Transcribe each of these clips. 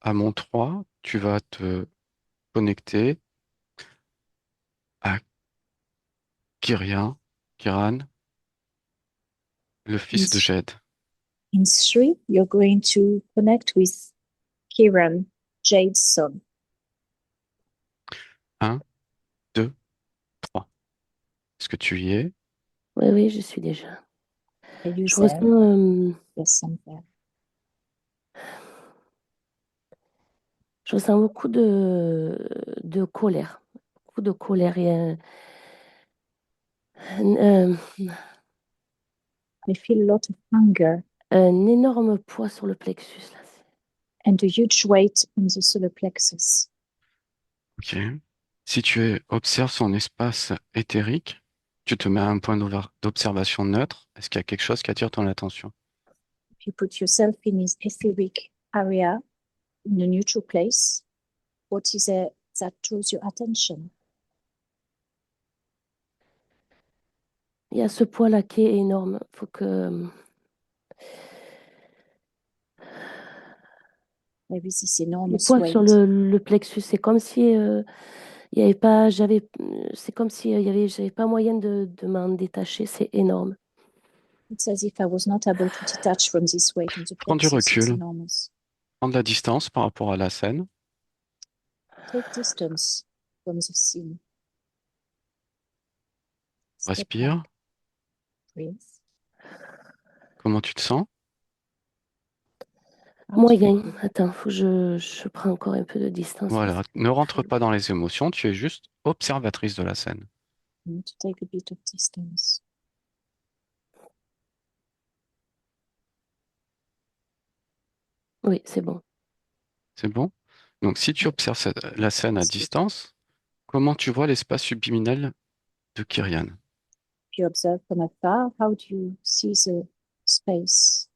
à mon 3, tu vas te connecter à Kiran, le In, fils de Jed. in three, you're going to connect with Kiran, Jade's son. Un, 2, 3. Est-ce que tu y es? Oui, oui, je suis déjà. Are you Je ressens, there? Yes, somewhere. je ressens beaucoup de colère. Beaucoup de colère. Il y a I feel a lot of anger un énorme poids sur le plexus, là. and a huge weight on the solar plexus. Ok. Si tu observes son espace éthérique, tu te mets à un point d'observation neutre. Est-ce qu'il y a quelque chose qui attire ton attention? If you put yourself in his etheric area in a neutral place, what is it that draws your attention? Il y a ce poids-là qui est énorme. Faut que There is this le enormous poids sur weight. le plexus, c'est comme si il y avait pas, c'est comme si j'avais pas moyen de m'en détacher. C'est énorme. It's as if I was not able to detach from this weight on the Prends du plexus. It's recul, enormous. prends de la distance par rapport à la scène. Take distance from the scene. Step Respire. back, breathe. Comment tu te sens? How do you Moyen. feel? Attends, faut que je prends encore un peu de distance parce Voilà. Ne qu'il rentre faut. pas dans les émotions, tu es juste observatrice de la scène. You need to take a bit of distance. Oui, c'est bon. C'est bon? Donc, si tu observes la scène à It's good. distance, comment tu vois l'espace subliminal de Kyrian? If you observe from afar, how do you see the space,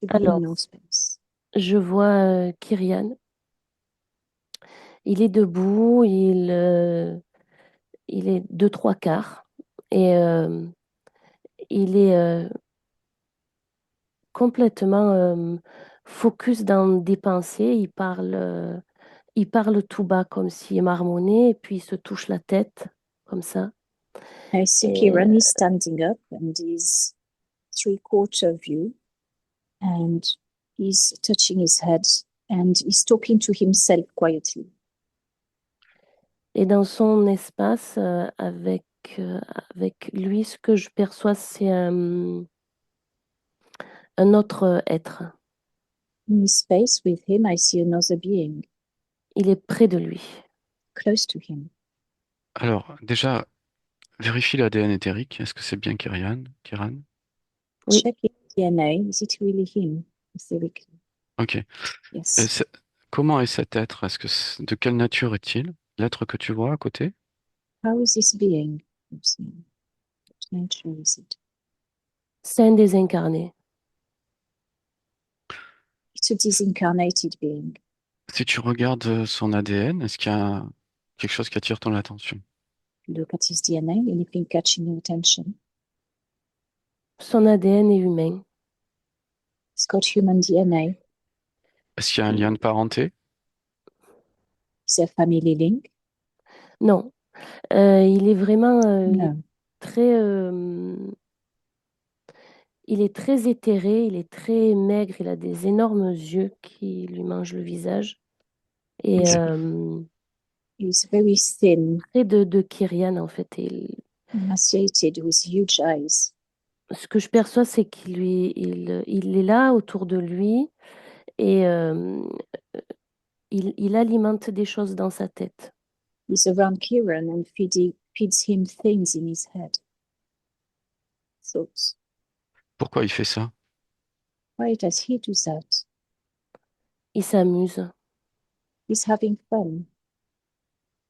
Alors, subliminal space? je vois Kyrian. Il est debout, il est deux, trois quarts et il est complètement focus dans des pensées. Il parle tout bas comme s'il marmonnait et puis il se touche la tête comme ça. I see Et Kiran is standing up and is three-quarter view and he's touching his head and he's talking to himself quietly. Et dans son espace, avec lui, ce que je perçois, c'est un autre être. In his space with him, I see another being Il est près de lui. close to him. Alors, déjà, vérifie l'ADN éthérique. Est-ce que c'est bien Kiran? Oui, Check his DNA. Is it really him? Etherically. Ok. Et Yes. comment est cet être? De quelle nature est-il? L'être que tu vois à côté? How is this being? What nature is it? c'est un désincarné. It's a disincarnated being. Si tu regardes son ADN, est-ce qu'il y a quelque chose qui attire ton attention? Look at his DNA. Anything catching your attention? Son ADN est humain. It's got human DNA. Est-ce qu'il y a un lien de parenté? Is there a family link? Non, il est No. très, il est très éthéré, il est très maigre, il a des énormes yeux qui lui mangent le visage. Et He's, Ok. he's very thin, près de Kyrian, en fait. emaciated, with huge eyes. Ce que je perçois, c'est il est là autour de lui et il alimente des choses dans sa tête. He's around Kieran and feeds him things in his head. Thoughts. Pourquoi il fait ça? Why does he do that? Il s'amuse. He's having fun.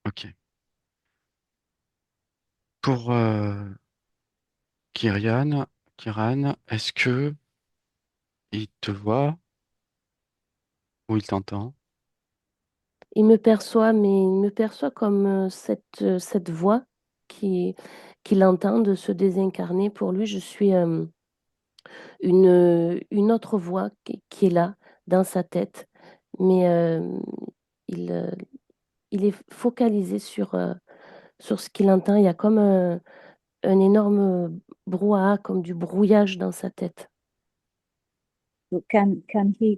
Ok. Pour Kiran, est-ce que il te voit ou il t'entend? Il me perçoit, mais il me perçoit comme cette voix qui, qu'il entend de se désincarner. Pour lui, je suis une autre voix qui est là, dans sa tête, mais il, euh, il est focalisé sur ce qu'il entend. Il y a comme un énorme brouhaha, comme du brouillage dans sa tête. So can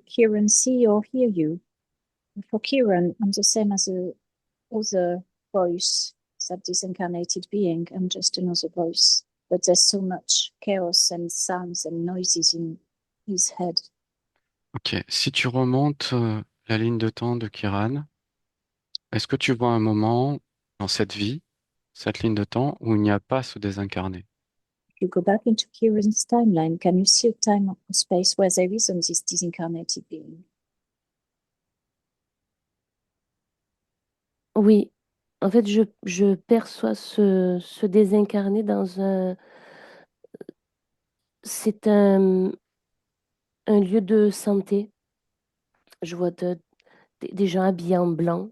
Kieran see or hear you? For Kieran, I'm the same as a other voice, that disincarnated being. I'm just another voice. But there's so much chaos and sounds and noises in his head. Ok, si tu remontes la ligne de temps de Kiran, est-ce que tu vois un moment dans cette vie, cette ligne de temps, où il n'y a pas ce désincarné? If you go back into Kieran's timeline, can you see a time or space where there isn't this disincarnated being? Oui, en fait, je perçois ce désincarné dans un... C'est un lieu de santé. Je vois des gens habillés en blanc.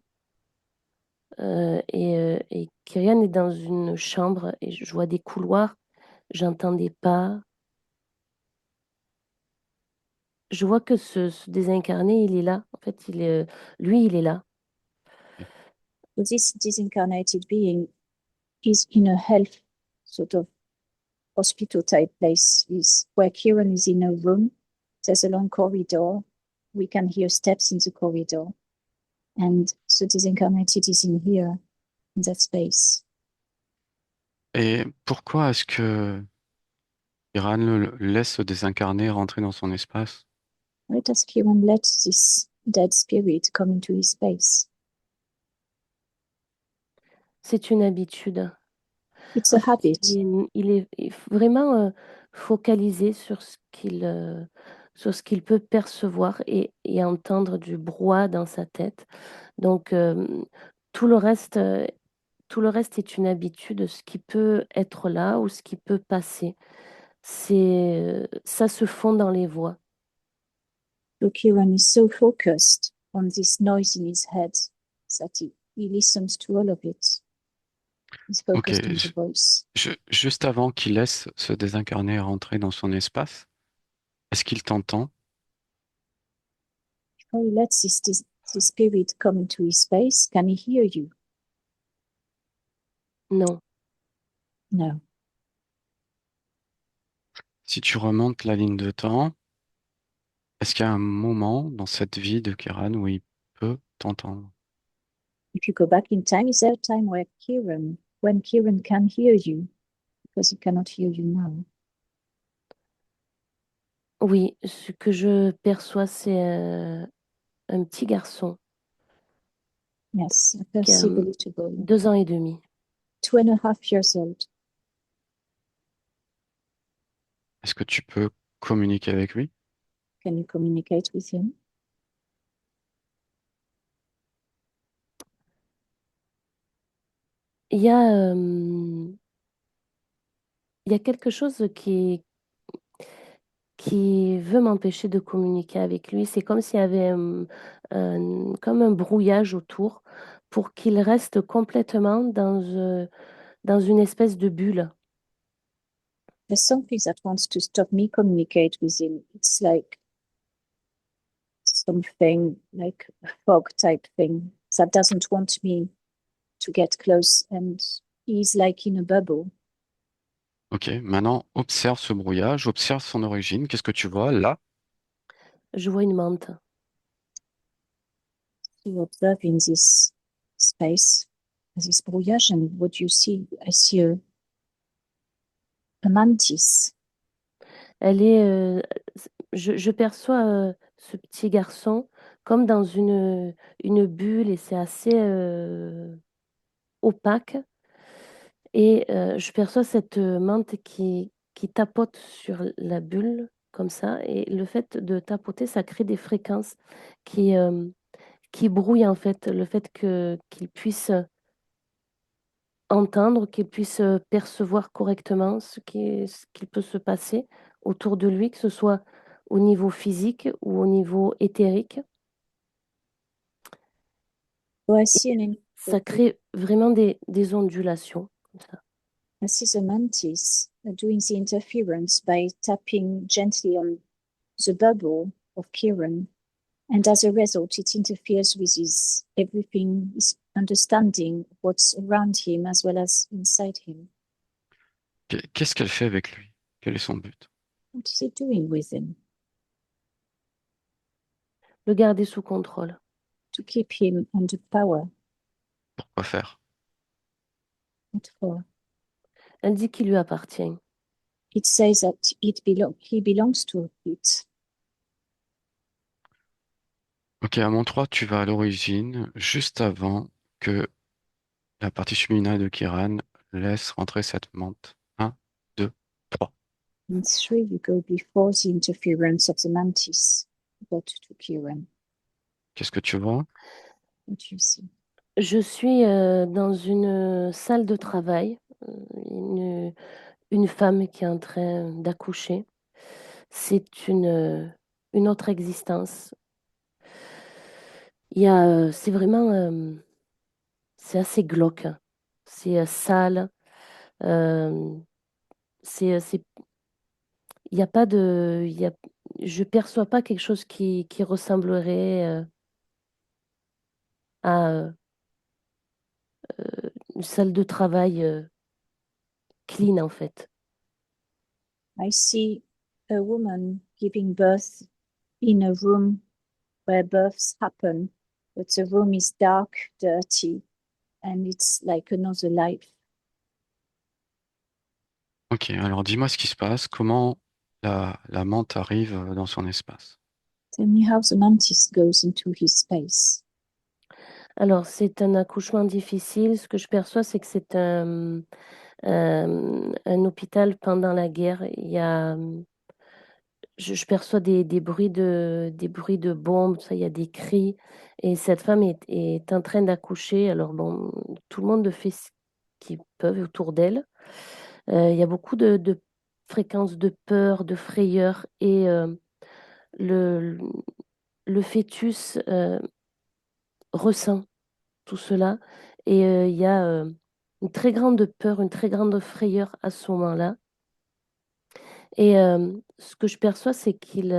Et Kyrian est dans une chambre et je vois des couloirs, j'entends des pas. Je vois que ce désincarné, il est là. En fait, lui, il est là. So this disincarnated being is in a health sort of hospital type place, is where Kieran is in a room. There's a long corridor. We can hear steps in the corridor. And the disincarnated is in here, in that space. Et pourquoi est-ce que Kiran laisse ce désincarné rentrer dans son espace? Why does Kieran let this dead spirit come into his space? C'est une habitude. It's En a fait, habit. il est vraiment focalisé sur ce qu'il peut percevoir et entendre du brouhaha dans sa tête. Donc, tout le reste, euh, tout le reste est une habitude, ce qui peut être là ou ce qui peut passer. Ça se fond dans les voix. So Kieran is so focused on this noise in his head that he listens to all of it. He's Ok, focused on the voice. juste avant qu'il laisse ce désincarné rentrer dans son espace, est-ce qu'il t'entend? Before he lets this spirit come into his space, can he hear you? Non. No. Si tu remontes la ligne de temps, est-ce qu'il y a un moment dans cette vie de Kiran où il peut t'entendre? If you go back in time, is there a time where when Kieran can hear you? Because he cannot hear you now. Oui, ce que je perçois, c'est un petit garçon Yes, I qui a perceive a little boy, 2 ans et demi. 2.5 years old. Est-ce que tu peux communiquer avec lui? Can you communicate with him? Il y a, euh, il y a quelque chose qui veut m'empêcher de communiquer avec lui. C'est comme s'il y avait comme un brouillage autour pour qu'il reste complètement dans une espèce de bulle. There's something that wants to stop me communicate with him. It's like something like a fog type thing that doesn't want me to get close, and he's like in a bubble. Ok, maintenant observe ce brouillage, observe son origine. Qu'est-ce que tu vois là? Je vois une menthe. To observe in this space, this brouillage, and what you see, I see a mantis. Elle est, je perçois ce petit garçon comme dans une bulle et c'est assez opaque. Et je perçois cette menthe qui tapote sur la bulle comme ça. Et le fait de tapoter, ça crée des fréquences qui, euh, qui brouillent en fait le fait qu'il puisse entendre, qu'il puisse percevoir correctement ce qu'il peut se passer autour de lui, que ce soit au niveau physique ou au niveau éthérique. So I see Ça crée vraiment des ondulations comme ça. I see the mantis doing the interference by tapping gently on the bubble of Kieran. And as a result, it interferes with his everything, his understanding what's around him as well as inside him. Qu'est-ce qu'elle fait avec lui? Quel est son but? What is he doing with him? Le garder sous contrôle. To keep him under power. Pourquoi faire? What for? Elle dit qu'il lui appartient. It says that he belongs to it. Ok, à mon 3, tu vas à l'origine, juste avant que la partie subliminale de Kiran laisse rentrer cette menthe. Un, 2, 3. In 3, you go before the interference of the mantis. Go to Kiran. Qu'est-ce que tu vois? What do you see? Je suis dans une salle de travail, une femme qui est en train d'accoucher. C'est une autre existence. C'est vraiment, c'est assez glauque. C'est sale. euh, c'est, il n'y a pas de, je perçois pas quelque chose qui ressemblerait à une salle de travail clean en fait. I see a woman giving birth in a room where births happen, but the room is dark, dirty, and it's like another life. Ok, alors dis-moi ce qui se passe, comment la menthe arrive dans son espace. Tell me how the mantis goes into his space. Alors, c'est un accouchement difficile. Ce que je perçois, c'est que c'est un hôpital pendant la guerre. Je perçois des bruits de bombes, ça, il y a des cris. Et cette femme est en train d'accoucher. Alors, bon, tout le monde fait ce qu'ils peuvent autour d'elle. Il y a beaucoup de fréquences de peur, de frayeur. Et le, le fœtus ressent tout cela. Et il y a une très grande peur, une très grande frayeur à ce moment-là. Et ce que je perçois, c'est il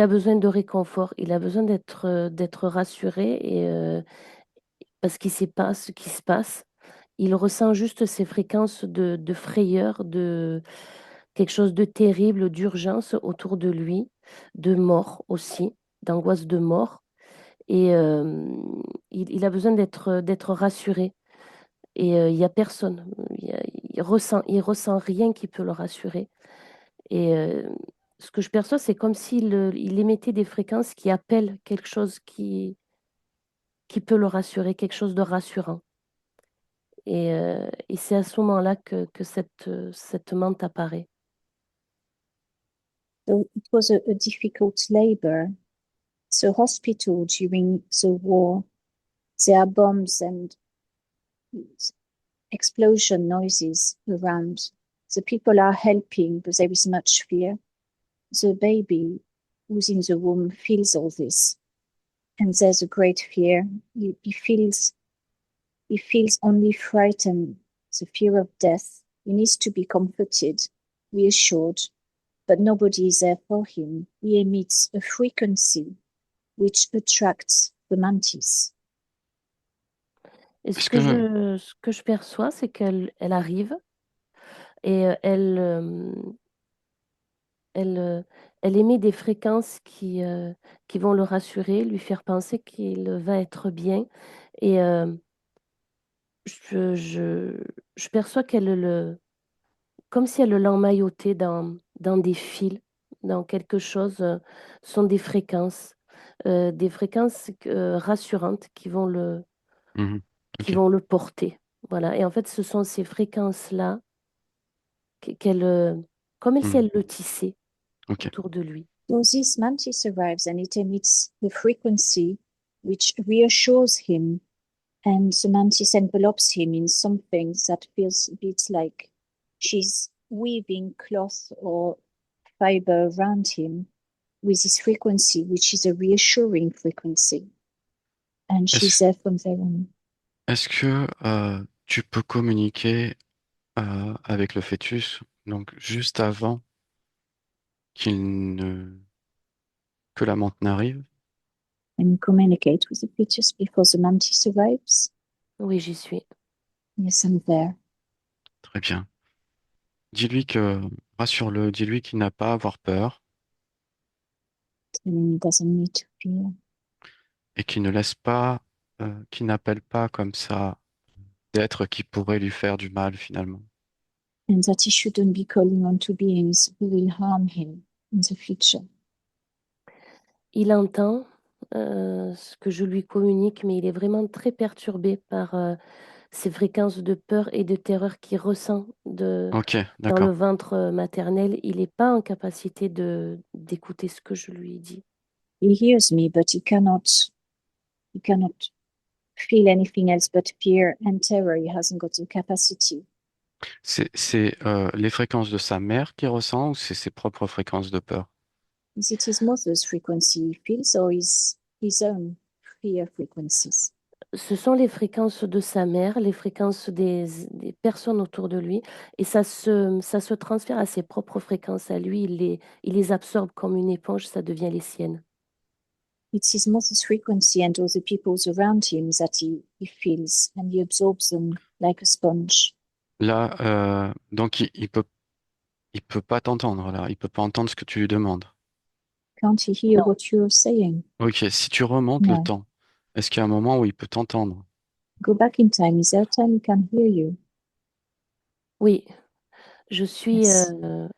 a besoin de réconfort, il a besoin d'être rassuré parce qu'il ne sait pas ce qui se passe. Il ressent juste ces fréquences de frayeur, de quelque chose de terrible, d'urgence autour de lui, de mort aussi, d'angoisse de mort. Et il a besoin d'être rassuré. Et il n'y a personne. Il ressent rien qui peut le rassurer. Et ce que je perçois, c'est comme s'il émettait des fréquences qui appellent quelque chose qui peut le rassurer, quelque chose de rassurant. Et c'est à ce moment-là que cette menthe apparaît. So it was a difficult labor. The hospital during the war, there are bombs and explosion noises around. The people are helping, but there is much fear. The baby who's in the womb feels all this, and there's a great fear. He feels only frightened, the fear of death. He needs to be comforted, reassured, but nobody is there for him. He emits a frequency which attracts the mantis. Et Est-ce que, ce que je perçois, c'est qu'elle arrive et elle émet des fréquences qui vont le rassurer, lui faire penser qu'il va être bien. Et je perçois comme si elle l'emmaillotait dans des fils, dans quelque chose, sont des fréquences rassurantes Mhm. qui Ok. vont le porter. Voilà. Et en fait, ce sont ces fréquences-là qu'elle, comme si Mhm. elle le tissait Ok. autour de lui. So this mantis arrives and it emits the frequency which reassures him, and the mantis envelopes him in something that feels a bit like she's weaving cloth or fiber around him with this frequency, which is a reassuring frequency. And she's Est-ce, there from there on. est-ce que tu peux communiquer avec le fœtus, donc juste avant qu'il ne que la menthe n'arrive? and you communicate with the fetus before the mantis arrives? Oui, j'y suis. Yes, I'm there. Très bien. Dis-lui que, rassure-le, dis-lui qu'il n'a pas à avoir peur And he doesn't need to fear. et qu'il ne laisse pas, qu'il n'appelle pas comme ça d'êtres qui pourraient lui faire du mal finalement. And that he shouldn't be calling on to beings who will harm him in the future. Il entend ce que je lui communique, mais il est vraiment très perturbé par ces fréquences de peur et de terreur qu'il ressent Ok, dans le d'accord. ventre maternel. Il n'est pas en capacité d'écouter ce que je lui dis. He hears me, but he cannot feel anything else but fear and terror. He hasn't got the capacity. C'est les fréquences de sa mère qu'il ressent ou c'est ses propres fréquences de peur? Is it his mother's frequency he feels or his own fear frequencies? Ce sont les fréquences de sa mère, les fréquences des personnes autour de lui, et ça se transfère à ses propres fréquences à lui. Il les absorbe comme une éponge, ça devient les siennes. It's his mother's frequency and all the people's around him that he feels, and he absorbs them like a sponge. Là, donc il peut pas t'entendre là. Il peut pas entendre ce que tu lui demandes. Can't he hear Non. what you're saying? Ok, si tu remontes le No. temps, est-ce qu'il y a un moment où il peut t'entendre? Go back in time. Is there a time he can hear you? Oui, je suis Yes.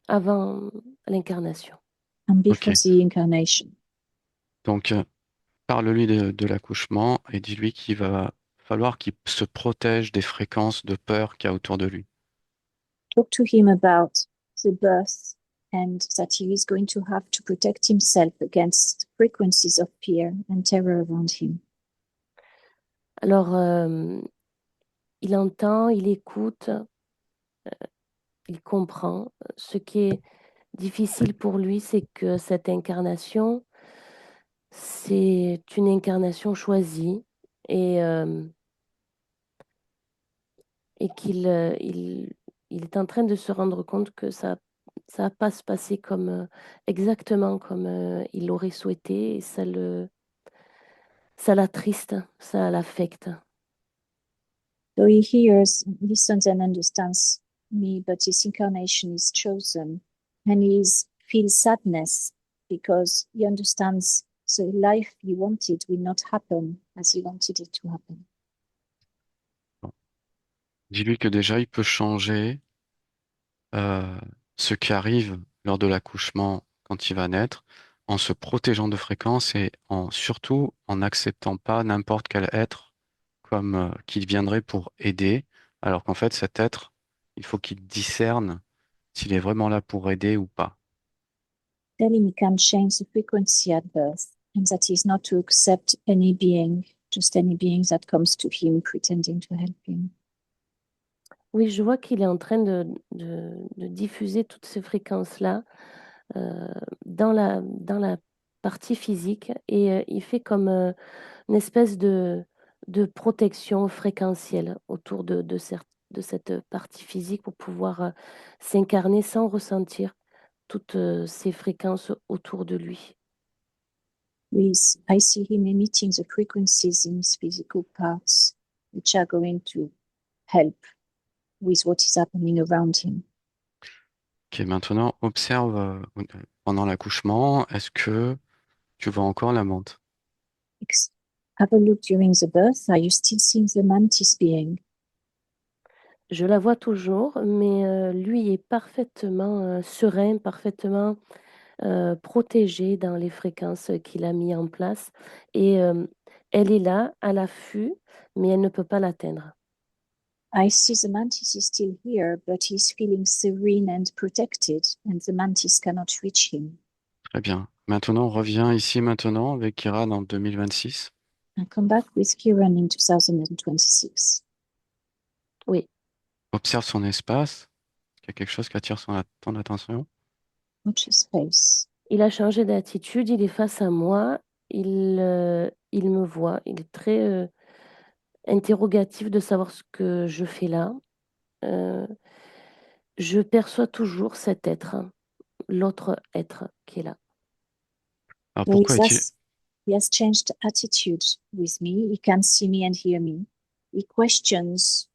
avant l'incarnation. And Ok, before the incarnation. donc parle-lui de l'accouchement et dis-lui qu'il va falloir qu'il se protège des fréquences de peur qu'il y a autour de lui. Talk to him about the birth and that he is going to have to protect himself against frequencies of fear and terror around him. Alors, il entend, il écoute, il comprend. Ce qui est difficile pour lui, c'est que cette incarnation, c'est une incarnation choisie et, hem et il est en train de se rendre compte que ça va pas se passer comme, exactement comme, il l'aurait souhaité et ça l'attriste, ça l'affecte. So he hears, listens, and understands me, but his incarnation is chosen, and he feels sadness because he understands the life he wanted will not happen as he wanted it to happen. Bon. Dis-lui que déjà il peut changer euh, ce qui arrive lors de l'accouchement quand il va naître en se protégeant de fréquences et en surtout en n'acceptant pas n'importe quel être comme qui viendrait pour aider, alors qu'en fait cet être, il faut qu'il discerne s'il est vraiment là pour aider ou pas. Tell him he can change the frequency at birth, and that he's not to accept any being, just any being that comes to him pretending to help him. Oui, je vois qu'il est en train de diffuser toutes ces fréquences-là, heu, dans la partie physique et il fait comme, une espèce de protection fréquentielle autour de cette partie physique pour pouvoir, s'incarner sans ressentir toutes, ces fréquences autour de lui. I see him emitting the frequencies in his physical parts, which are going to help with what is happening around him. Ok, maintenant observe pendant l'accouchement, est-ce que tu vois encore la menthe? Have a look during the birth. Are you still seeing the mantis being? Je la vois toujours, mais lui est parfaitement, serein, parfaitement, protégé dans les fréquences qu'il a mis en place et elle est là, à l'affût, mais elle ne peut pas l'atteindre. I see the mantis is still here, but he's feeling serene and protected, and the mantis cannot reach him. Très bien. Maintenant, on revient ici maintenant avec Kira dans 2026. I come back with Kiran in 2026. Oui, Observe son espace. Il y a quelque chose qui attire ton attention. Watch his face. il a changé d'attitude, il est face à moi, il me voit, il est très, interrogatif de savoir ce que je fais là. Heu, je perçois toujours cet être, l'autre être qui est là. Alors So pourquoi est-il... he has changed attitude with me. He can see me and hear me. He questions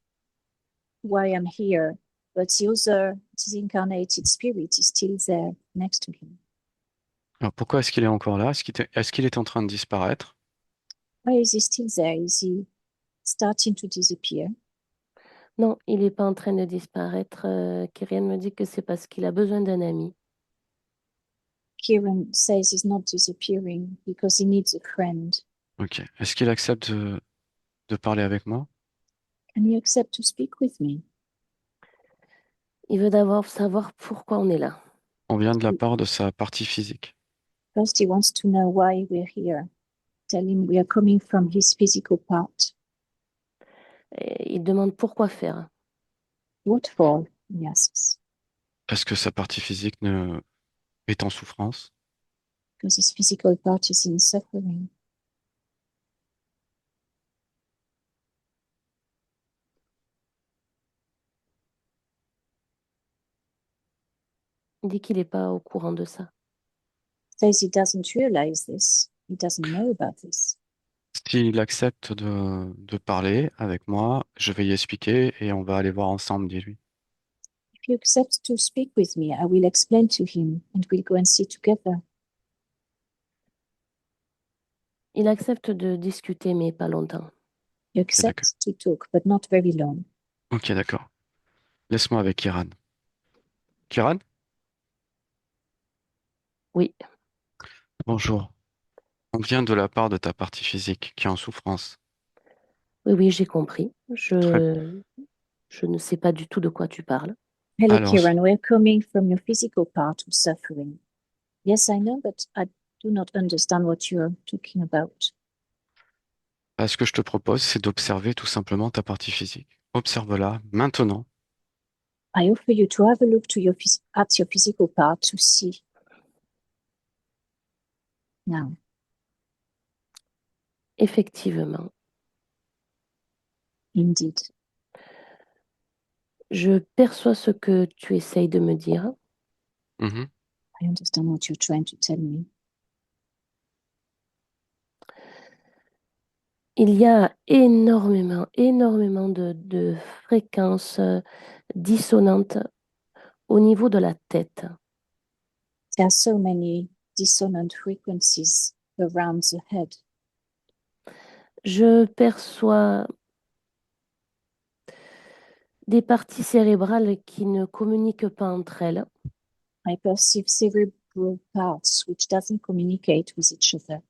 why I'm here, but the other disincarnated spirit is still there next to him. Alors pourquoi est-ce qu'il est encore là? Est-ce qu'il est en train de disparaître? Why is he still there? Is he starting to disappear? Non, il n'est pas en train de disparaître. Kyrian me dit que c'est parce qu'il a besoin d'un ami. Kieran says he's not disappearing because he needs a friend. Ok. Est-ce qu'il accepte de parler avec moi? Can you accept to speak with me? Il veut d'abord savoir pourquoi on est là. On vient de la part de sa partie physique. First, he wants to know why we're here. Tell him we are coming from his physical part. Et il demande pourquoi faire. What for? He asks. Parce que sa partie physique est en souffrance. Because his physical part is in suffering. Il dit qu'il n'est pas au courant de ça. Says he doesn't realize this. He doesn't know about this. S'il accepte de parler avec moi, je vais y expliquer et on va aller voir ensemble, dis-lui. If you accept to speak with me, I will explain to him and we'll go and see together. Il accepte de discuter, mais pas longtemps. You Ok, d'accord. accept to talk, but not very long. Ok, d'accord. Laisse-moi avec Kiran. Kiran, Oui, bonjour. On vient de la part de ta partie physique qui est en souffrance. oui, j'ai compris. Très. Je ne sais pas du tout de quoi tu parles. Hello, Alors, Kieran. We're coming from your physical part of suffering. Yes, I know, but I do not understand what you're talking about. ce que je te propose, c'est d'observer tout simplement ta partie physique. Observe-la maintenant. I offer you to have a look to at your physical part to see now. Effectivement, Indeed, je perçois ce que tu essayes de me dire. Mhm. I understand what you're trying to tell me. Il y a énormément de fréquences dissonantes au niveau de la tête. There are so many dissonant frequencies around the head. Je perçois des parties cérébrales qui ne communiquent pas entre elles. I perceive cerebral parts which doesn't communicate with each other.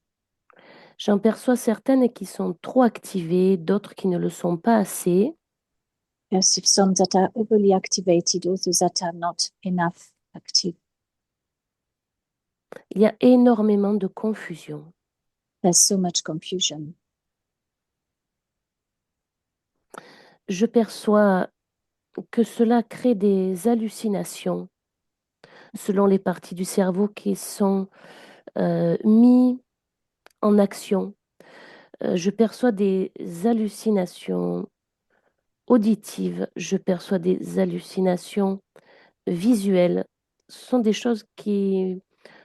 J'en perçois certaines qui sont trop activées, d'autres qui ne le sont pas assez. Perceive some that are overly activated, others that are not enough active. Il y a énormément de confusion. There's so much confusion. Je perçois que cela crée des hallucinations selon les parties du cerveau qui sont mises en action. Je perçois des hallucinations auditives, je perçois des hallucinations visuelles. Ce sont des choses qui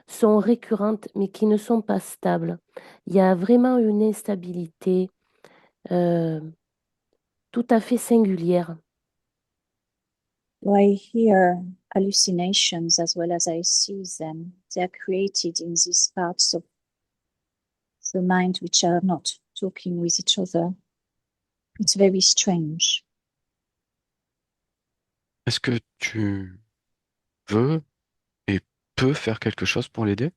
sont récurrentes mais qui ne sont pas stables. Il y a vraiment une instabilité euh, tout à fait singulière. I hear hallucinations as well as I see them. They are created in these parts of the mind which are not talking with each other. It's very strange. Est-ce que tu veux et peux faire quelque chose pour l'aider?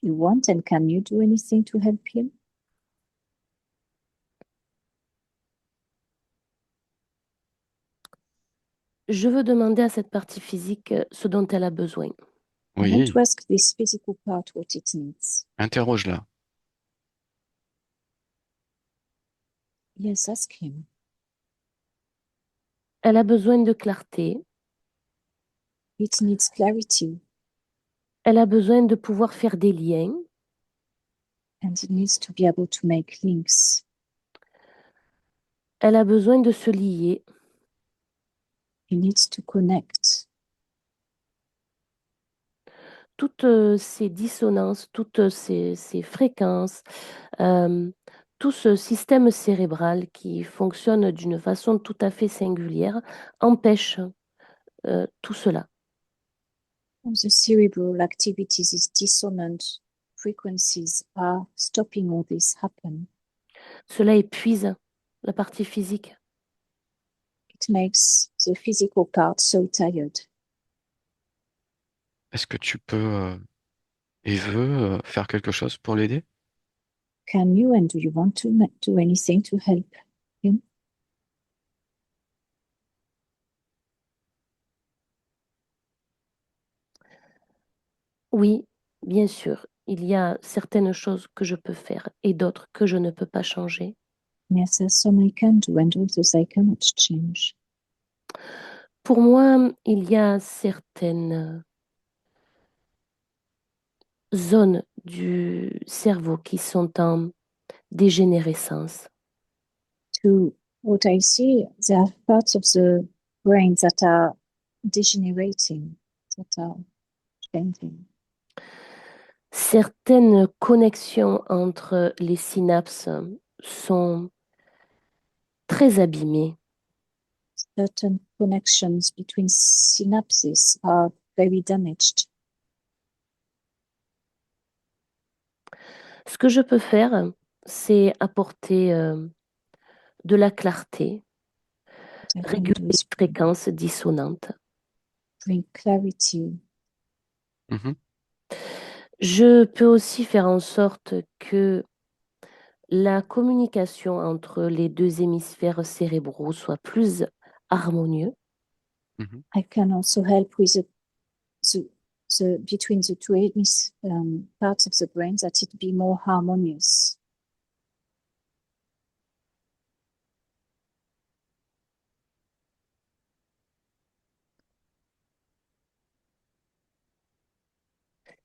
Do you want and can you do anything to help him? Je veux demander à cette partie physique ce dont elle a besoin. I want to Oui, ask this physical part what it needs. interroge-la. Yes, ask him. Elle a besoin de clarté. It needs clarity Elle a besoin de pouvoir faire des liens. and it needs to be able to make links. Elle a besoin de se lier. It needs to connect. toutes ces dissonances, toutes ces fréquences, euh, tout ce système cérébral qui fonctionne d'une façon tout à fait singulière empêche tout cela. The cerebral activities, these dissonant frequencies are stopping all this happen. Cela épuise la partie physique. It makes the physical part so tired. Est-ce que tu peux et veux faire quelque chose pour l'aider? Can you and do you want to do anything to help him? Oui, bien sûr, il y a certaines choses que je peux faire et d'autres que je ne peux pas changer. Yes, there's some I can do and others I cannot change. Pour moi, il y a certaines zones du cerveau qui sont en dégénérescence. To what I see, there are parts of the brain that are degenerating, that are changing. Certaines connexions entre les synapses sont très abîmées. Certain connections between synapses are very damaged. Ce que je peux faire, c'est apporter de la clarté, What I can réguler do les is fréquences dissonantes. bring clarity. Mhm, Je peux aussi faire en sorte que la communication entre les deux hémisphères cérébraux soit plus harmonieuse. mhm. I can also help with between the two parts of the brain that it be more harmonious.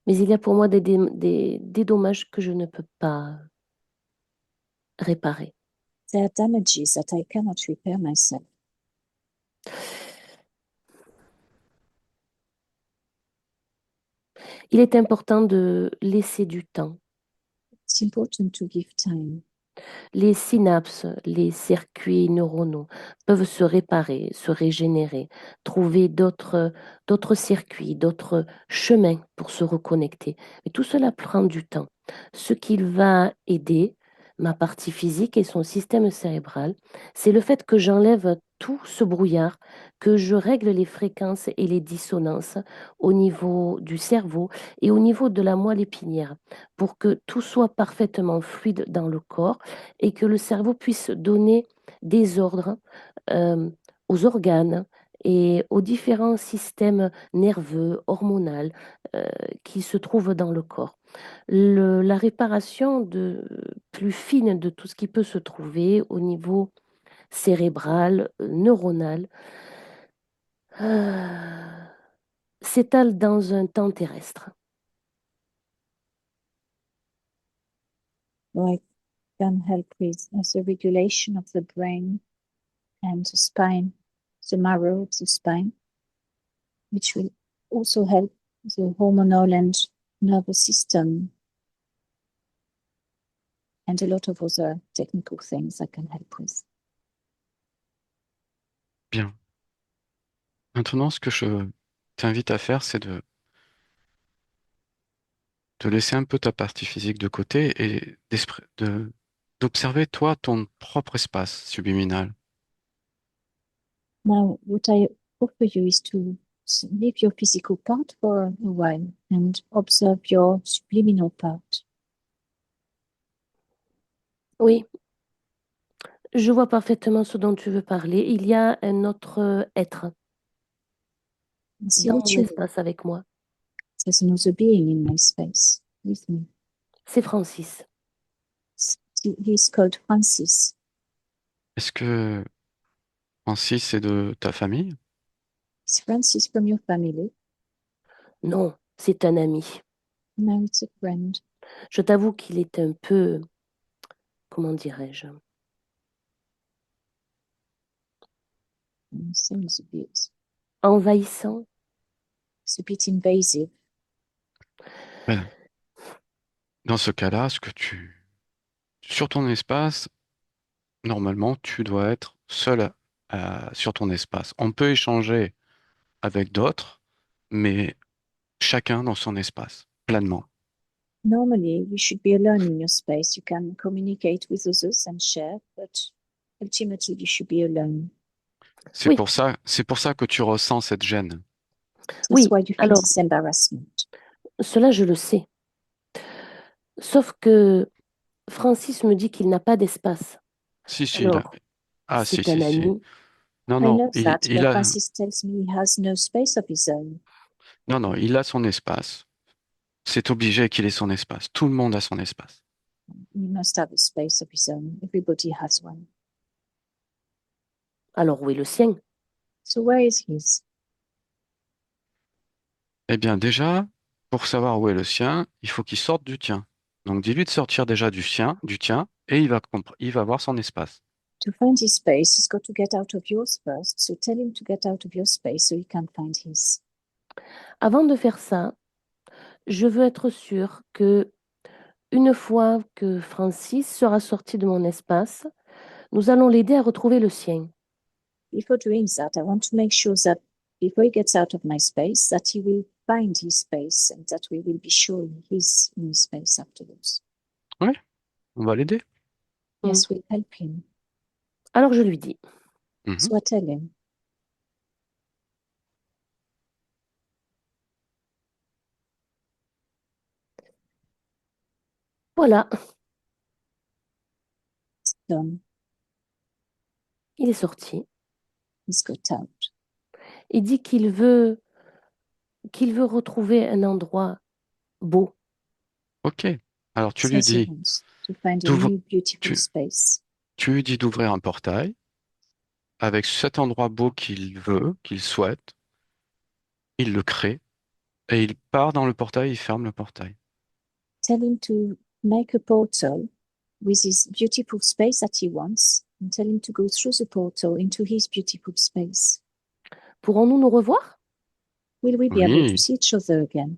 Mais il y a pour moi des dommages que je ne peux pas réparer. There are damages that I cannot repair myself. Il est important de laisser du temps. It's important to give time. Les synapses, les circuits neuronaux peuvent se réparer, se régénérer, trouver d'autres circuits, d'autres chemins pour se reconnecter. Mais tout cela prend du temps. Ce qui va aider ma partie physique et son système cérébral, c'est le fait que j'enlève tout ce brouillard, que je règle les fréquences et les dissonances au niveau du cerveau et au niveau de la moelle épinière pour que tout soit parfaitement fluide dans le corps et que le cerveau puisse donner des ordres euh, aux organes et aux différents systèmes nerveux, hormonaux euh, qui se trouvent dans le corps. La réparation plus fine de tout ce qui peut se trouver au niveau cérébral, neuronal, euh, s'étale dans un temps terrestre. So I can help with the regulation of the brain and the spine, the marrow of the spine, which will also help the hormonal and nervous system and a lot of other technical things I can help with. Bien. Maintenant, ce que je t'invite à faire, c'est de laisser un peu ta partie physique de côté et d'observer, toi, ton propre espace subliminal. Now, what I offer you is to leave your physical part for a while and observe your subliminal part. Oui, je vois parfaitement ce dont tu veux parler. Il y a un autre être And see dans what mon you espace avec moi. There's another being in my space with me. C'est Francis. He's called Francis. Est-ce que Francis, c'est de ta famille? Is Francis from your family? Non, c'est un ami. No, it's a friend. Je t'avoue qu'il est un peu, comment dirais-je, Sounds envahissant. it's a bit invasive. Ben, dans ce cas-là, sur ton espace, normalement, tu dois être seul sur ton espace. On peut échanger avec d'autres, mais chacun dans son espace, pleinement. Normally, you should be alone in your space. You can communicate with others and share, but ultimately, you should be alone. Oui, C'est pour ça que tu ressens cette gêne. That's oui. why you feel Alors, this embarrassment. cela, je le sais. Sauf que Francis me dit qu'il n'a pas d'espace. Si, si, Alors, ah, si, c'est si, un si. ami. Non, I non, know that, but Francis tells me he has no space of his own. non, non, il a son espace. C'est obligé qu'il ait son espace. Tout le monde a son espace. He must have a space of his own. Everybody has one. Alors, où est le sien? So where is his? Eh bien, déjà, pour savoir où est le sien, il faut qu'il sorte du tien. Donc, dis-lui de sortir déjà du tien, et il va avoir son espace. To find his space, he's got to get out of yours first. So tell him to get out of your space so he can find his. Avant de faire ça, je veux être sûre que une fois que Francis sera sorti de mon espace, nous allons l'aider à retrouver le sien. Before doing that, I want to make sure that before he gets out of my space, that he will find his space and that we will be sure he's in his space afterwards. Oui, on va l'aider. Mm. Yes, we'll help him. Alors je lui dis, Mhm. So I tell him, voilà, it's done. il est sorti. He's got out. Il dit qu'il veut retrouver un endroit beau. OK. Alors, Says he wants to find a d'ouvre- new, beautiful tu, space. tu lui dis d'ouvrir un portail avec cet endroit beau qu'il veut, qu'il souhaite. Il le crée et il part dans le portail, il ferme le portail. Tell him to make a portal with his beautiful space that he wants and tell him to go through the portal into his beautiful space. Pourrons-nous nous revoir? Will we be able to Oui, see each other again?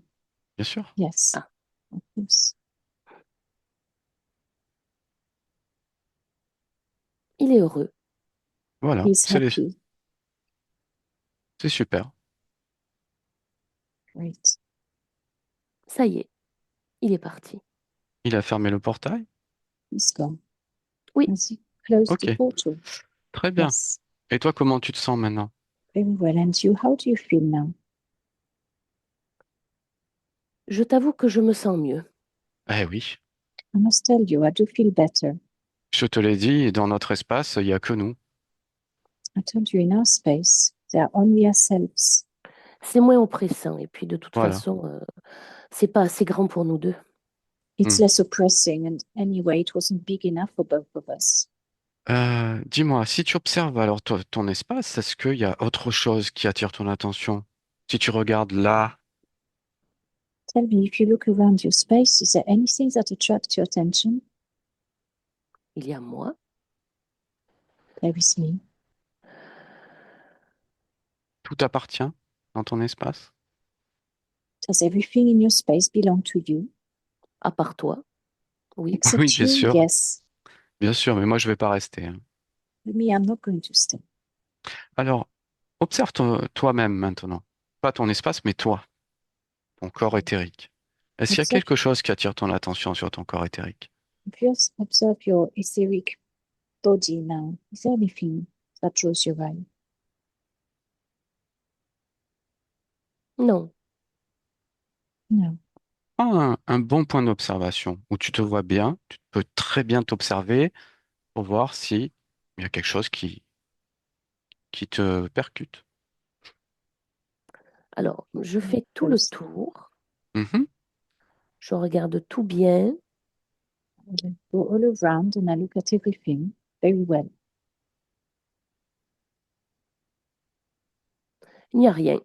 bien sûr. Yes, Ah, of course. il est heureux. Voilà, He's happy. c'est super. Great. Ça y est, il est parti. Il a fermé le portail? He's gone. Oui, Has he closed the OK, portal? très bien. Yes. Et toi, comment tu te sens maintenant? Very well. And you, how do you feel now? je t'avoue que je me sens mieux. Eh oui, I must tell you, I do feel better. je te l'ai dit, dans notre espace, il n'y a que nous. I told you in our space, there are only ourselves. C'est moins oppressant et puis de toute Voilà. façon, c'est pas assez grand pour nous deux. It's Hmm. less oppressing, and anyway, it wasn't big enough for both of us. Dis-moi, si tu observes alors ton espace, est-ce qu'il y a autre chose qui attire ton attention? Si tu regardes là, Tell me, if you look around your space, is there anything that attracts your attention? Il y a moi, There is me. tout appartient dans ton espace? Does everything in your space belong to you? à part toi, oui. Oui, Except you? Yes. bien sûr, mais moi je vais pas rester, hein. With me, I'm not going to stay. Alors, observe toi-même maintenant. Pas ton espace, mais toi, ton corps éthérique. Est-ce qu'il y a Observe, quelque chose qui attire ton attention sur ton corps éthérique? if you observe your etheric body now, is there anything that draws your eye? Non, No. Un bon point d'observation où tu te vois bien, tu peux très bien t'observer pour voir si il y a quelque chose qui te percute. alors je fais tout le Close. tour, Mhm. je regarde tout bien, I go all around and I look at everything very well. il n'y a rien.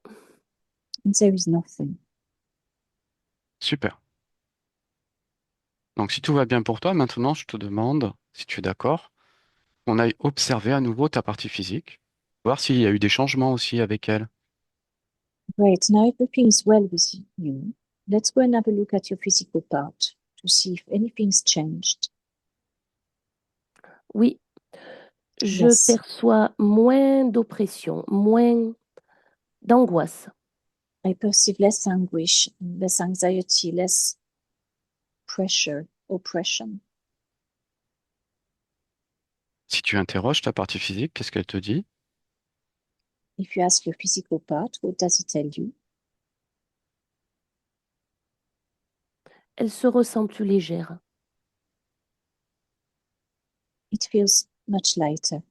And there is nothing. Super. Donc, si tout va bien pour toi, maintenant, je te demande, si tu es d'accord, qu'on aille observer à nouveau ta partie physique, voir s'il y a eu des changements aussi avec elle. Great. Now everything is well with you. let's go and have a look at your physical part to see if anything's changed. Oui, je Yes. perçois moins d'oppression, moins d'angoisse. I perceive less anguish, less anxiety, less pressure, oppression. Si tu interroges ta partie physique, qu'est-ce qu'elle te dit? If you ask your physical part, what does it tell you? Elle se ressent plus légère. It feels much lighter,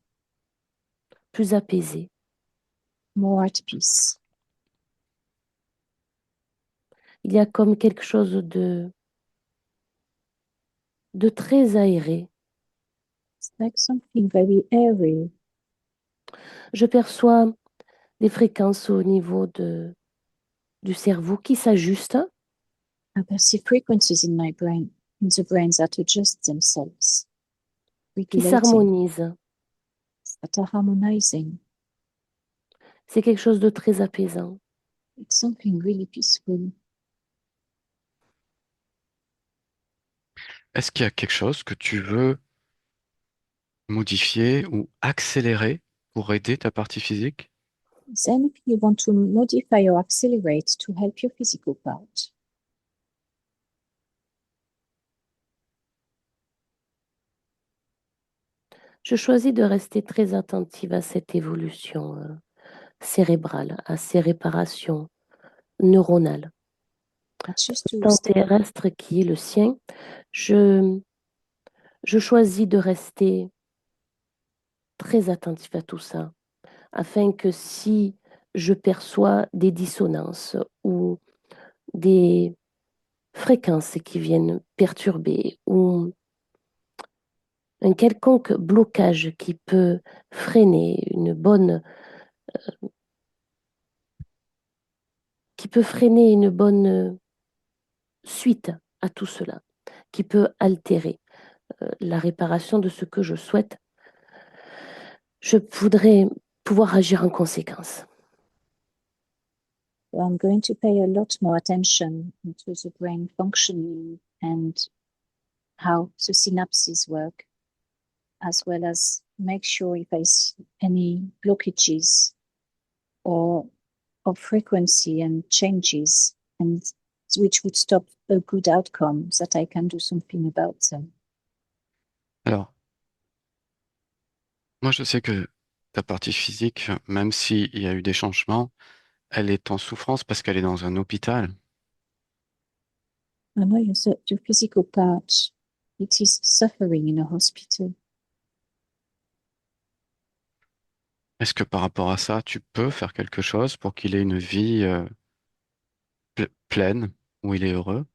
Plus apaisée. more at peace. Il y a comme quelque chose de très aéré. It's like something very airy. Je perçois des fréquences au niveau du cerveau qui s'ajustent, I perceive frequencies in my brain, in the brain that adjust themselves, qui regulating, s'harmonisent. that are harmonizing. C'est quelque chose de très apaisant. It's something really peaceful. Est-ce qu'il y a quelque chose que tu veux modifier ou accélérer pour aider ta partie physique? Is there anything you want to modify or accelerate to help your physical part? Je choisis de rester très attentive à cette évolution cérébrale, à ces réparations neuronales. I choose to Temps stay terrestre qui est le sien, je choisis de rester très attentif à tout ça, afin que si je perçois des dissonances ou des fréquences qui viennent perturber ou un quelconque blocage qui peut freiner une bonne suite à tout cela, qui peut altérer la réparation de ce que je souhaite, je voudrais pouvoir agir en conséquence. Well, I'm going to pay a lot more attention to the brain functioning and how the synapses work, as well as make sure if I see any blockages or of frequency and changes, and which would stop a good outcome, that I can do something about them. Alors, moi, je sais que ta partie physique, même s'il y a eu des changements, elle est en souffrance parce qu'elle est dans un hôpital. I know your physical part, it is suffering in a hospital. Est-ce que par rapport à ça, tu peux faire quelque chose pour qu'il ait une vie pleine, où il est heureux?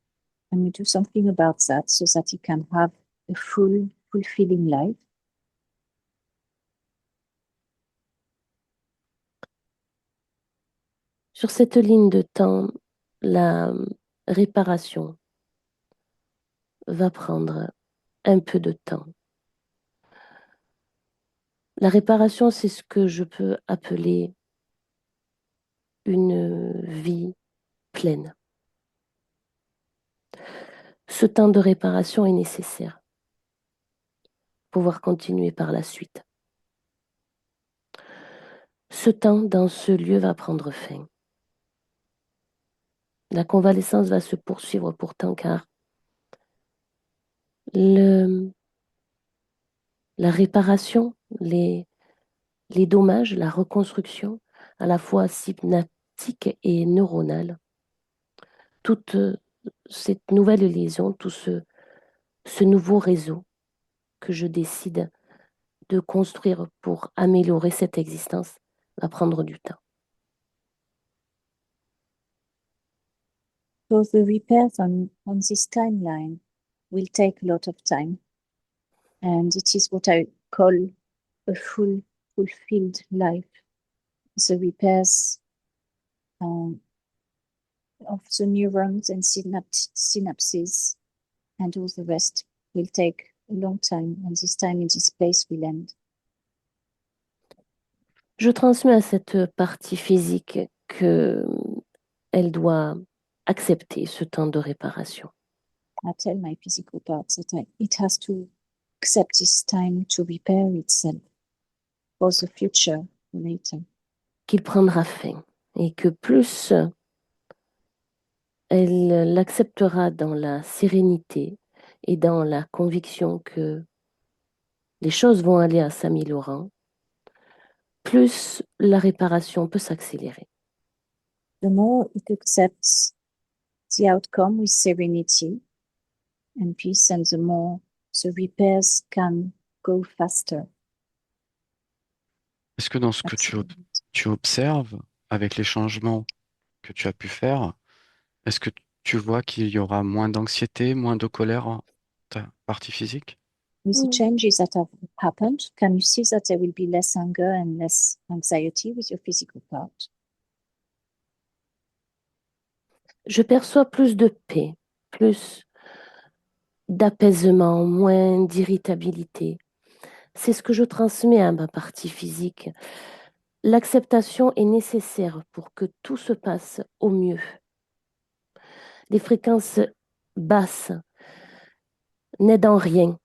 And you do something about that so that he can have a full, fulfilling life. Sur cette ligne de temps, la réparation va prendre un peu de temps. La réparation, c'est ce que je peux appeler une vie pleine. Ce temps de réparation est nécessaire pour pouvoir continuer par la suite. Ce temps dans ce lieu va prendre fin. La convalescence va se poursuivre pourtant car la réparation, les dommages, la reconstruction, à la fois synaptique et neuronale, toute cette nouvelle lésion, tout ce nouveau réseau que je décide de construire pour améliorer cette existence va prendre du temps. So the repairs on this timeline will take a lot of time. And it is what I call a full, fulfilled life. The repairs of the neurons and synapses and all the rest will take a long time, and this time in this place will end. Je transmets à cette partie physique que elle doit accepter ce temps de réparation. I tell my physical parts that it has to accept this time to repair itself for the future, later. Qu'il prendra fin et que plus elle l'acceptera dans la sérénité et dans la conviction que les choses vont aller à s'améliorant, plus la réparation peut s'accélérer. The more it accepts the outcome with serenity and peace, and the more the repairs can go faster. Est-ce que dans ce que tu observes, avec les changements que tu as pu faire, est-ce que tu vois qu'il y aura moins d'anxiété, moins de colère en ta partie physique? With the changes that have happened, can you see that there will be less anger and less anxiety with your physical part? Je perçois plus de paix, plus d'apaisement, moins d'irritabilité. C'est ce que je transmets à ma partie physique. L'acceptation est nécessaire pour que tout se passe au mieux. Les fréquences basses n'aident en rien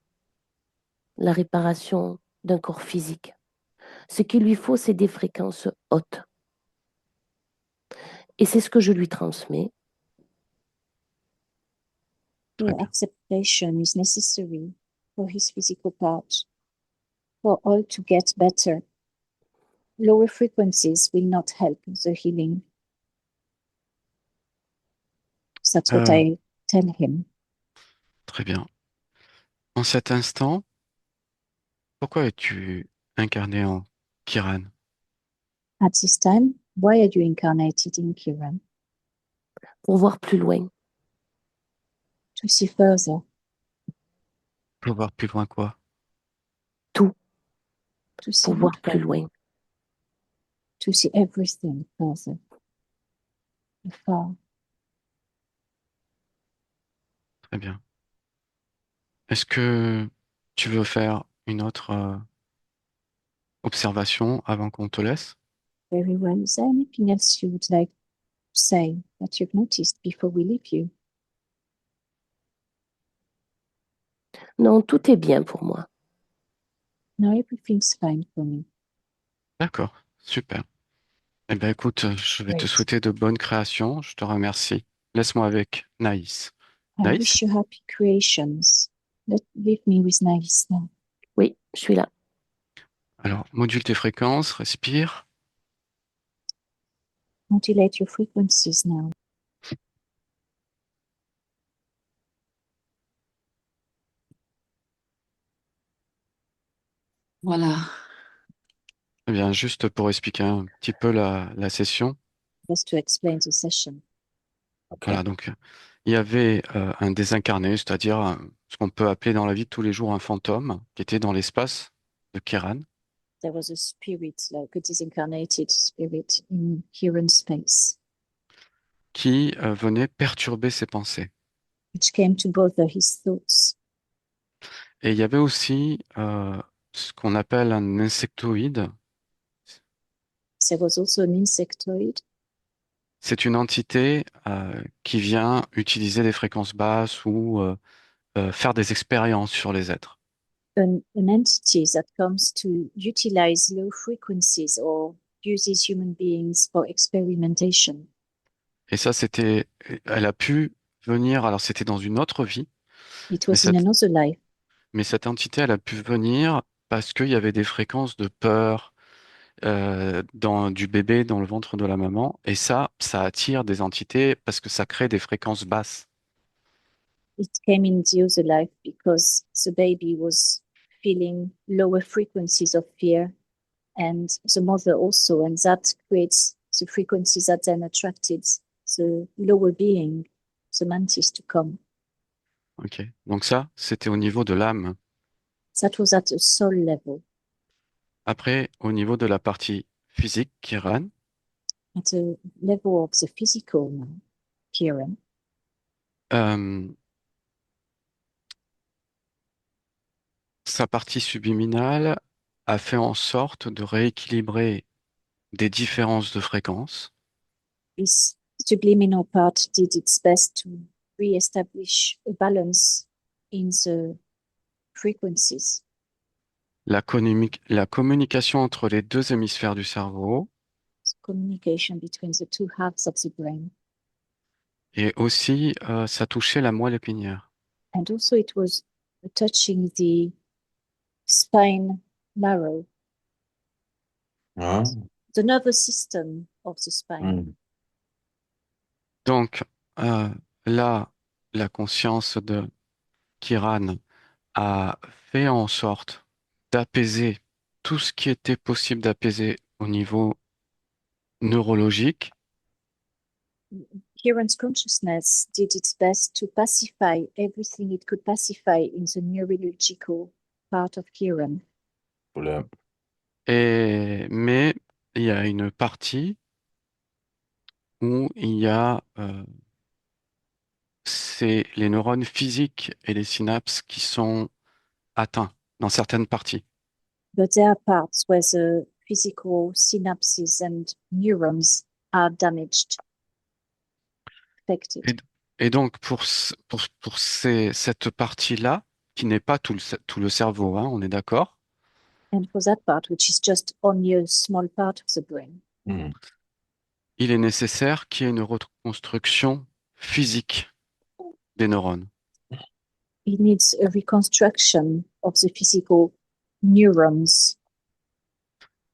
la réparation d'un corps physique. Ce qu'il lui faut, c'est des fréquences hautes. Et c'est ce que je lui transmets. Très Your bien. acceptation is necessary for his physical part, for all to get better. Lower frequencies will not help the healing. That's what Euh, I tell him. Très bien. En cet instant, pourquoi es-tu incarné en Kiran? At this time, why are you incarnated in Kiran? Pour voir plus loin, To see further, Pour voir plus loin quoi? tout, to see pour voir what plus further, loin. to see everything further, afar. Très bien. Est-ce que tu veux faire une autre observation avant qu'on te laisse? Very well. Is there anything else you would like to say that you've noticed before we leave you? Non, tout est bien pour moi. No, everything's fine for me. D'accord, super. Eh bien, écoute, je vais te Great. souhaiter de bonnes créations. Je te remercie. Laisse-moi avec Naïs. I Naïs? wish you happy creations. Leave me with Nice now. Oui, je suis là. Alors, module tes fréquences, respire. Modulate your frequencies now. Voilà. Eh bien, juste pour expliquer un petit peu la session. Just to explain the session. Voilà, donc il y avait un désincarné, c'est-à-dire ce qu'on peut appeler dans la vie de tous les jours un fantôme, qui était dans l'espace de Kiran, There was a spirit, like a disincarnated spirit in Kiran space, qui venait perturber ses pensées. which came to bother his thoughts. Et il y avait aussi ce qu'on appelle un insectoïde. There was also an insectoid. C'est une entité qui vient utiliser des fréquences basses ou faire des expériences sur les êtres. An entity that comes to utilize low frequencies or uses human beings for experimentation. Et ça, elle a pu venir, alors c'était dans une autre vie, It mais was in another life. cette entité, elle a pu venir parce qu'il y avait des fréquences de peur du bébé dans le ventre de la maman. Et ça attire des entités parce que ça crée des fréquences basses. It came in the other life because the baby was feeling lower frequencies of fear, and the mother also, and that creates the frequencies that then attracted the lower being, the mantis, to come. Ok. Donc ça, c'était au niveau de l'âme. That was at a soul level. Après, au niveau de la partie physique, Kiran, At a level of the physical now, Kiran, euh, sa partie subliminale a fait en sorte de rééquilibrer des différences de fréquences is subliminal part did its best to re-establish a balance in the frequencies. La communication entre les deux hémisphères du cerveau Communication between the two halves of the brain. et aussi ça touchait la moelle épinière. And also it was touching the spine marrow, Ah, the nervous system of the spine. hmm. Donc là, la conscience de Kiran a fait en sorte d'apaiser tout ce qui était possible d'apaiser au niveau neurologique. Kiran's consciousness did its best to pacify everything it could pacify in the neurological part of Kiran. Le- Mais il y a une partie où il y a c'est les neurones physiques et les synapses qui sont atteints dans certaines parties. But there are parts where the physical synapses and neurons are damaged, affected. Et donc cette partie-là, qui n'est pas tout le cerveau, hein, on est d'accord, And for that part, which is just only a small part of the brain, hmm. il est nécessaire qu'il y ait une reconstruction physique des neurones. it needs a reconstruction of the physical neurons,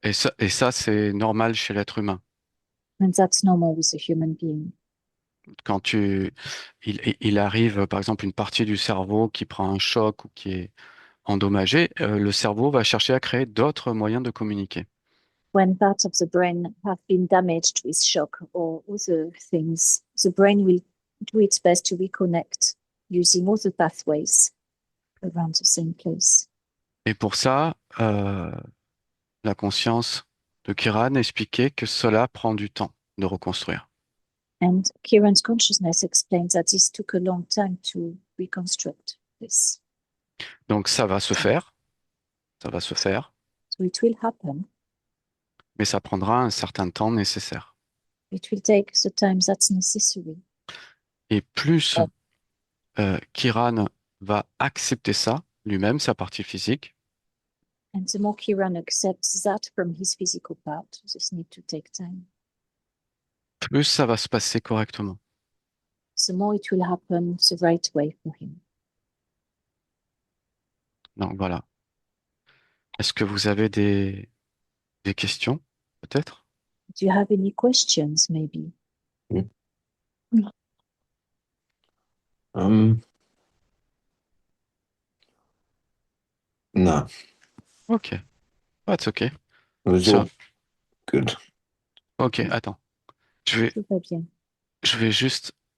Et ça, c'est normal chez l'être humain. and that's normal with a human being. Quand il arrive, par exemple, une partie du cerveau qui prend un choc ou qui est endommagée, le cerveau va chercher à créer d'autres moyens de communiquer. When parts of the brain have been damaged with shock or other things, the brain will do its best to reconnect using other pathways around the same place. Et pour ça, la conscience de Kiran expliquait que cela prend du temps de reconstruire. And Kiran's consciousness explains that this took a long time to reconstruct this. Donc ça va se faire, So it will happen. mais ça prendra un certain temps nécessaire. It will take the time that's necessary. Et plus Kiran va accepter ça lui-même, sa partie physique, And the more Kiran accepts that from his physical part, this need to take time, plus ça va se passer correctement. the more it will happen the right way for him. Donc voilà. Est-ce que vous avez des questions, peut-être? Do you have any questions, maybe? No, Ok, that's okay. it was So, all good. ok, attends. Je vais, Tout va bien. je vais juste